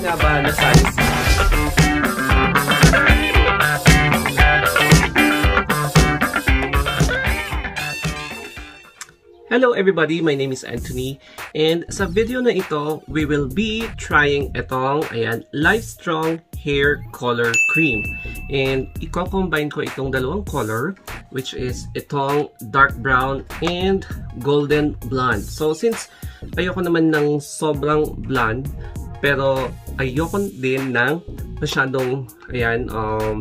nga ba na size? Hello everybody, my name is Anthony, and sa video na ito, we will be trying itong, ayan, Livestrong Hair Color Cream. And i-combine ko itong dalawang color, which is itong dark brown and golden blonde. So since ayoko naman ng sobrang blonde, pero ayoko din ng masyadong, ayan,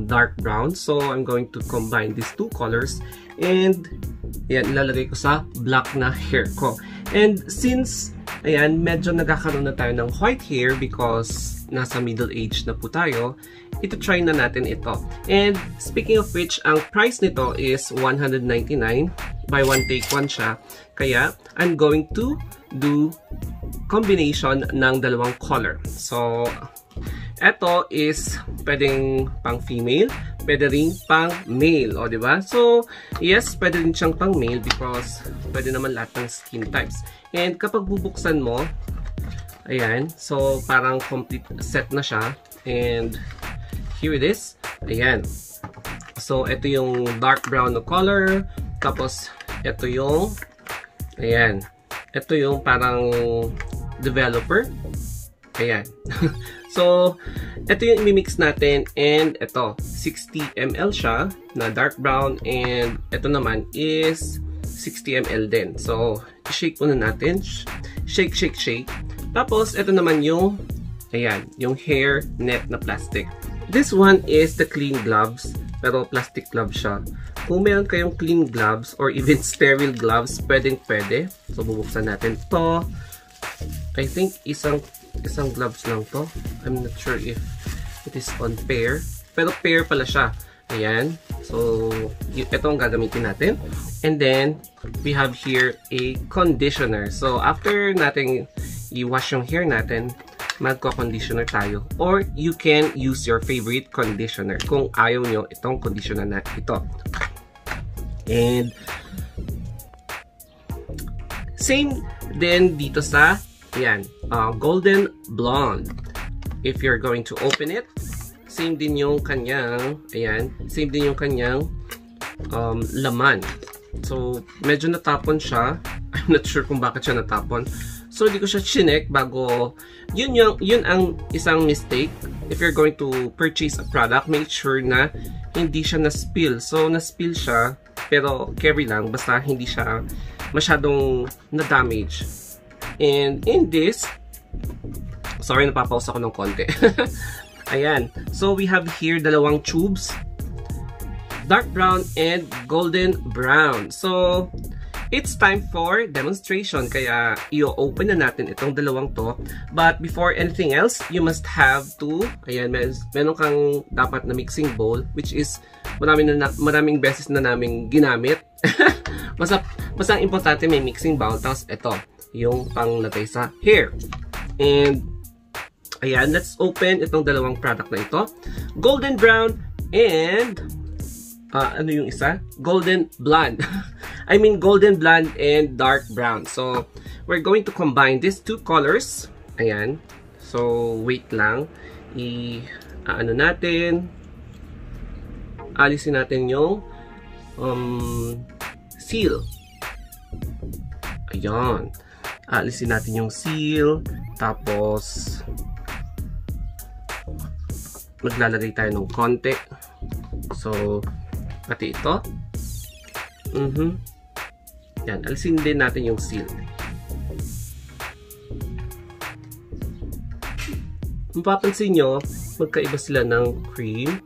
dark brown. So I'm going to combine these two colors and ayan, ilalagay ko sa black na hair ko. And since, ayan, medyo nagkakaroon na tayo ng white hair because nasa middle age na po tayo, ito try na natin ito. And speaking of which, ang price nito is $199. Buy one take one siya. Kaya, I'm going to do combination ng dalawang color. So, ito is pwedeng pang female, pwede rin pang male, o diba? So, yes, pwede rin siyang pang male because pwede naman lahat ng skin types. And kapag bubuksan mo, ayan, so parang complete set na siya. And here it is. Ayan. So, ito yung dark brown na color. Tapos, ito yung, ayan, ito yung parang developer. Ayan. So, ito yung imimix natin, and ito, 60 ml siya na dark brown, and ito naman is 60 ml din. So, shake muna natin. Shake, shake, shake. Tapos, ito naman yung, ayan, yung hair net na plastic. This one is the clean gloves, pero plastic gloves siya. Kung meron kayong clean gloves or even sterile gloves, pwedeng-pwede. So, bubuksan natin to. I think isang gloves lang to. I'm not sure if it is on pair. Pero pair pala siya. Ayan. So, ito ang gagamitin natin. And then, we have here a conditioner. So, after natin i-wash yung hair natin, magko-conditioner tayo. Or, you can use your favorite conditioner kung ayaw nyo itong conditioner na ito. And, same din dito sa ayan, golden blonde. If you're going to open it, same din yung kanyang, ayan, same din yung kanyang laman. So, medyo natapon siya. I'm not sure kung bakit siya natapon. So, hindi ko siya chinek bago, yun ang isang mistake. If you're going to purchase a product, make sure na hindi siya na-spill. So, na-spill siya, pero carry lang, basta hindi siya masyadong na-damage. And in this, sorry, napapause ako ng konti. Ayan. So, we have here dalawang tubes. Dark brown and golden brown. So, it's time for demonstration. Kaya, i-open na natin itong dalawang to. But before anything else, you must have to, ayan, meron kang dapat na mixing bowl, which is maraming beses na naming ginamit. Basta ang importante may mixing bowl. Tapos, ito yung panglagay sa hair. And, ayan, let's open itong dalawang product na ito. Golden brown and, ano yung isa? Golden blonde. I mean, golden blonde and dark brown. So, we're going to combine these two colors. Ayan. So, wait lang. Ano natin? Alisin natin yung seal. Ayan. Alisin natin yung seal, tapos maglalagay tayo ng konti. So, pati ito. Yan, alisin din natin yung seal. Mapapansin nyo, magkaiba sila ng cream.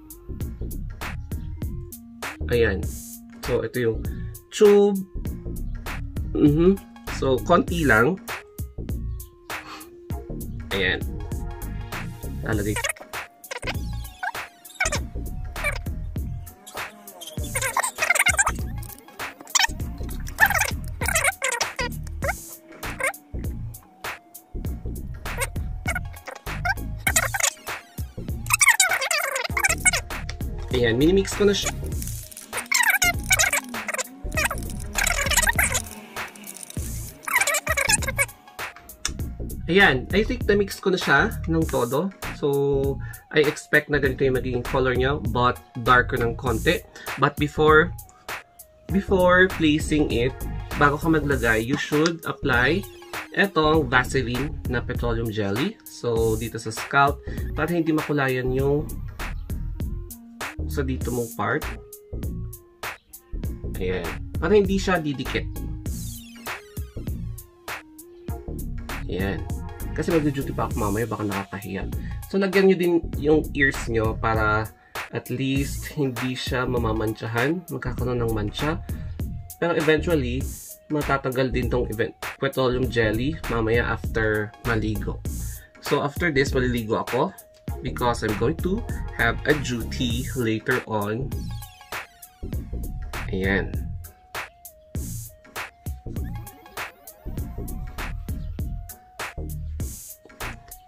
Ayan. So, ito yung tube. So, konti lang. Ayan. Lalagay. Ayan, minimix ko na siya. Ayan, I think na-mix ko na siya ng todo. So, I expect na ganito yung magiging color niya, but darker ng konti. But before placing it, bago ka maglagay, you should apply etong Vaseline na petroleum jelly. So, dito sa scalp, para hindi makulayan yung sa dito mong part. Ayan. Para hindi siya didikit. Ayan. Kasi mag-duty pa ako mamaya, baka nakakahiya. So, lagyan nyo din yung ears nyo para at least hindi siya mamamantsahan. Magkakaroon ng mancha. Pero eventually, matatanggal din tong petroleum jelly mamaya after maligo. So, after this, maliligo ako because I'm going to have a duty later on. Ayan.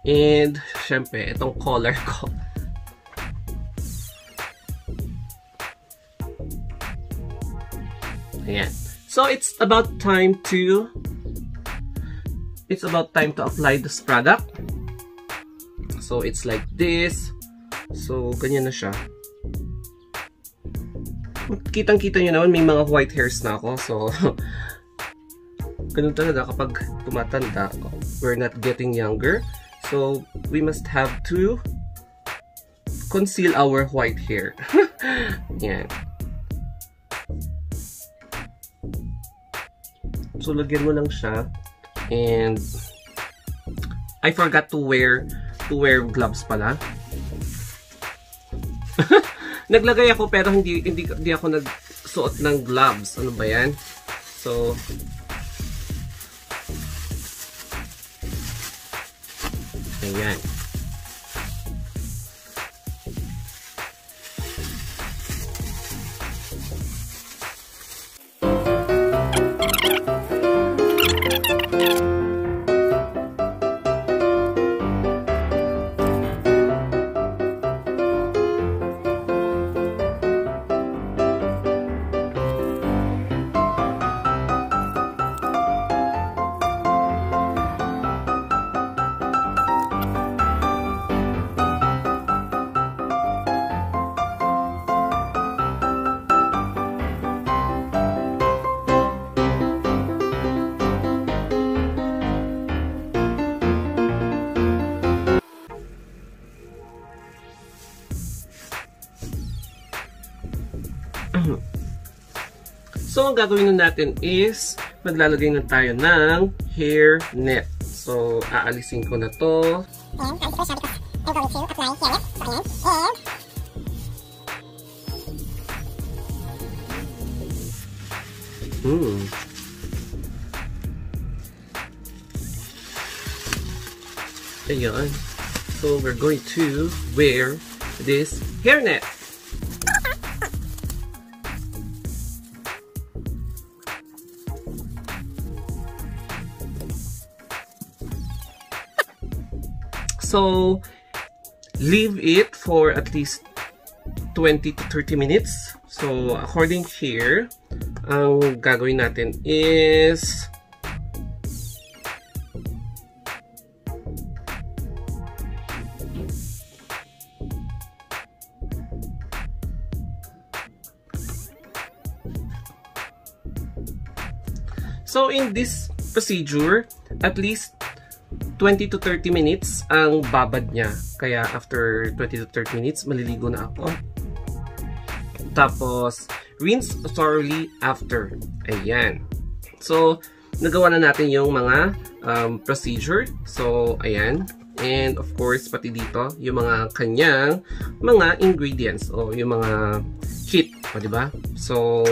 And, syempre, itong collar ko. Ayan. So, it's about time to apply this product. So, it's like this. So, ganyan na siya. Kitang-kita nyo naman, may mga white hairs na ako. So, ganun talaga kapag tumatanda, we're not getting younger. So, we must have to conceal our white hair. Yan. So, lagyan mo lang siya. And, I forgot to wear gloves pala. Naglagay ako pero hindi ako nagsuot ng gloves. Ano ba yan? So, ayan. So, ang gagawin na natin is maglalagay na tayo ng hair net. So, aalisin ko na to. And I'm special because I'm going to apply hair net. So, ayan. And Ayan. So, we're going to wear this hair net. So, leave it for at least 20 to 30 minutes. So, according here, ang gagawin natin is so in this procedure, at least 20 to 30 minutes ang babad niya. Kaya after 20 to 30 minutes, maliligo na ako. Tapos, rinse thoroughly after. Ayan. So, nagawa na natin yung mga procedure. So, ayan. And of course, pati dito, yung mga kanyang mga ingredients o yung mga kit. O, diba? So,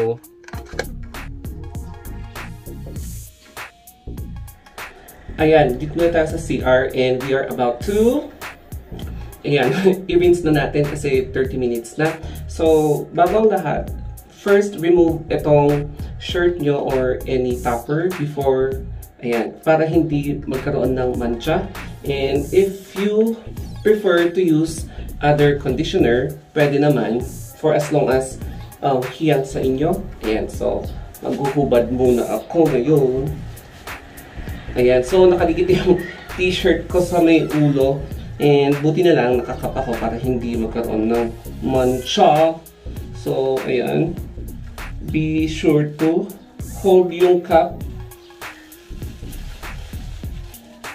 ayan, dito na tayo sa CR and we are about to, ayan, i-rinse na natin kasi 30 minutes na. So, bago ang lahat, first remove itong shirt nyo or any topper before, ayan, para hindi magkaroon ng mancha. And if you prefer to use other conditioner, pwede naman for as long as hiyang sa inyo. Ayan, so, maghuhubad muna ako ngayon. Ayan, so nakadikit yung t-shirt ko sa may ulo. And buti na lang nakakap ako para hindi magkaroon ng mancha. So, ayan. Be sure to hold yung cup.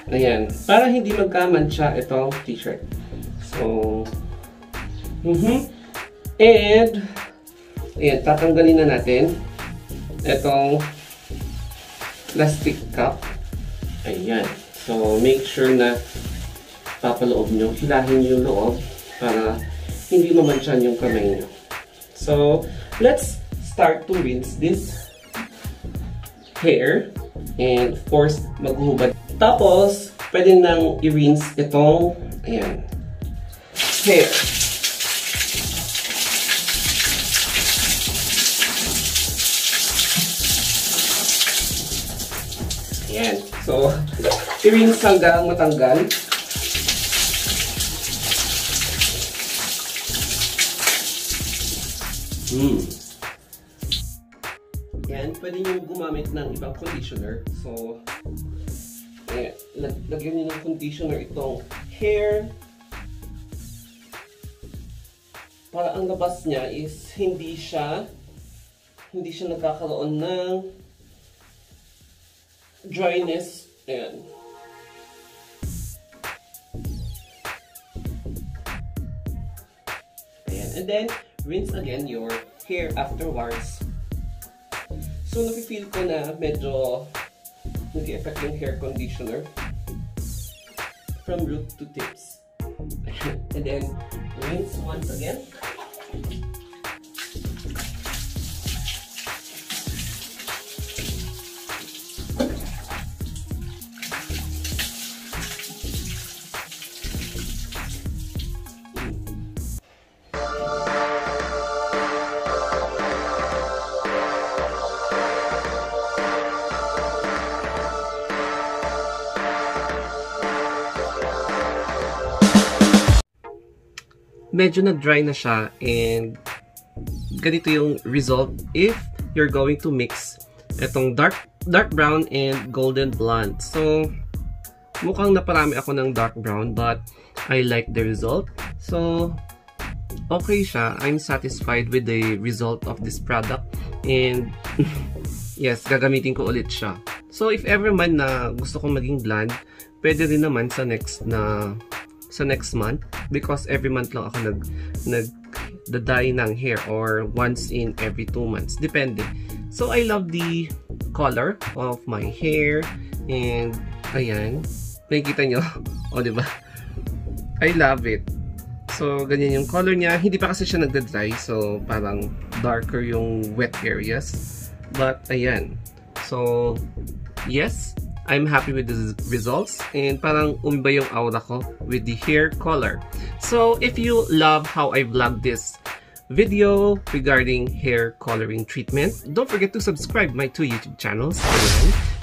Ayan. Para hindi magkamantsa itong t-shirt. So, and, ayan, tatanggalin na natin itong plastic cup. Ayan. So, make sure na papaloob nyo, hilahin yung loob para hindi mamansyan yung kamay nyo. So, let's start to rinse this hair. And of course, maghuhubad. Tapos, pwede nang i-rinse itong, ayan, hair. Ayan. So, i-rinse hanggang matanggal. Yan, pwede nyo gumamit ng ibang conditioner. So, ayan, lagyan nyo ng conditioner itong hair. Para ang labas niya is hindi siya nagkakaroon ng dryness. Ayan. Ayan, and then rinse again your hair afterwards. So, nafe-feel ko na medyo nag-effect yung hair conditioner from root to tips. And then, rinse once again. Medyo na-dry na siya and ganito yung result if you're going to mix itong dark brown and golden blonde. So, mukhang naparami ako ng dark brown but I like the result. So, okay siya. I'm satisfied with the result of this product and yes, gagamitin ko ulit siya. So, if ever man na gusto kong maging blonde, pwede rin naman sa next month because every month lang ako nag-dye ng hair or once in every 2 months. Depende. So, I love the color of my hair and ayan. Nakikita nyo? O, diba? I love it. So, ganyan yung color niya. Hindi pa kasi siya nagda-dry. So, parang darker yung wet areas. But, ayan. So, yes. I'm happy with the results and parang umiba yung aura ko with the hair color. So, if you love how I vlog this video regarding hair coloring treatment, don't forget to subscribe my 2 YouTube channels.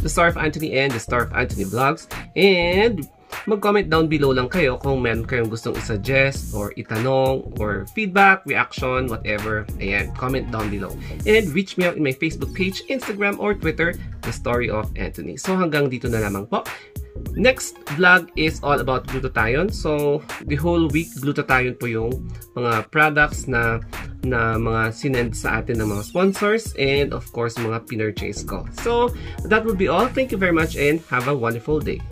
The Star of Anthony and The Star of Anthony Vlogs. And mag-comment down below lang kayo kung meron kayong gustong i-suggest or itanong or feedback, reaction, whatever. Ayan, comment down below. And reach me out in my Facebook page, Instagram, or Twitter, The Story of Anthony. So hanggang dito na lamang po. Next vlog is all about glutathione. So the whole week, glutathione po yung mga products na mga sinend sa atin ng mga sponsors and of course mga pinurchase ko. So that will be all. Thank you very much and have a wonderful day.